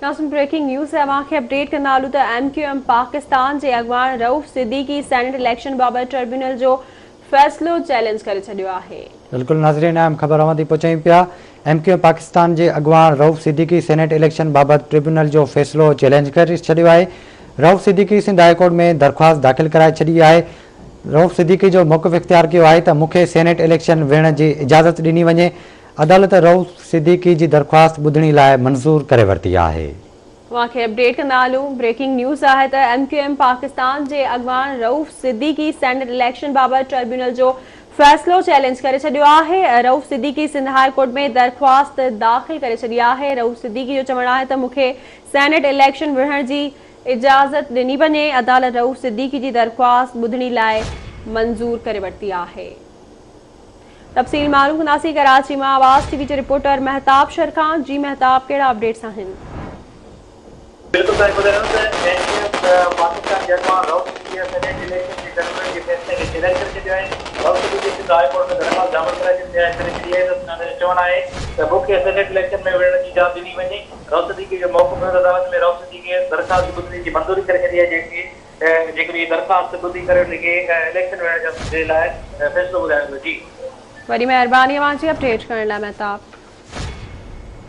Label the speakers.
Speaker 1: नाज़रीन breaking news है अवां खे अपडेट कंदा हलूं त MQM पाकिस्तान जे अॻवान रऊफ़ सिद्दीकी सेनेट इलेक्शन बाबति ट्रिब्यूनल जो फ़ैसिलो चैलेंज करे छॾियो आहे।
Speaker 2: बिल्कुल नाज़रीन, अहम ख़बर अवं पहुचाई पिया। MQM पाकिस्तान जे अॻवान रऊफ़ सिद्दीकी सेनेट इलेक्शन बाबति ट्रिब्यूनल जो फ़ैसिलो चैलेंज करे छॾियो आहे। रऊफ़ सिद्दीकी सिंध हाई कोर्ट में दरख़्वास्त दाख़िल कराए छॾी आहे। रऊफ़ सिद्दीकी जो मौक़िफ़ इख़्तियार कियो आहे त मूंखे सेनेट इलेक्शन विहण जी इजाज़त ॾिनी वञे। अदालत रऊफ़ सिद्दीकी जी दरख़्वास्त ॿुधणी लाइ मंज़ूर करे वरिती आहे।
Speaker 1: वाक़े अपडेट कंदा हलूं ब्रेकिंग न्यूज़ आहे त MQM पाकिस्तान जे अॻवान रऊफ़ सिद्दीकी सेनेट इलेक्शन बाबति ट्रिब्यूनल जो फ़ैसिलो चैलेंज करे छॾियो आहे। रऊफ़ सिद्दीकी सिंध हाई कोर्ट में दरख़्वास्त दाख़िल करे छॾी आहे। रऊफ़ सिद्दीकी जो चवणु आहे त मूंखे सेनेट इलेक्शन विहण जी इजाज़त ॾिनी वञे। अदालत रऊफ़ सिद्दीकी जी दरख़्वास्त ॿुधणी लाइ मंज़ूर करे वरिती आहे। तफ़सील मालूम कंदासीं कराची मां आवाज़ TV जे रिपोर्टर महताब शरखान। जी महताब, कहिड़ा अपडेट्स आहिनि?
Speaker 3: बिल्कुल पाकिस्तान के अगवा रऊफ़ सिद्दीकी सेनेट इलेक्शन के गवर्नमेंट के फैसले के चैलेंज कर छॾियो आहे। रऊफ़ सिद्दीकी सिंध हाई कोर्ट में दरख़्वास्त दाख़िल करे छॾी आहे त चवणु आहे त मूंखे सेनेट इलेक्शन में विहण जी इजाज़त ॾिनी वञे। रऊफ़ सिद्दीकी जो मौक़िफ़ अदालत में रऊफ़ सिद्दीकी दरख़्वास्त ॿुधणी जी मंज़ूरी करे छॾी आहे, जेकॾहिं दरख़्वास्त ॿुधी करे उनखे इलेक्शन विहण जे लाइ फ़ैसिलो ॿुधायो। जी
Speaker 1: वॾी महिरबानी अवां जी अपडेट करण लाइ महताब।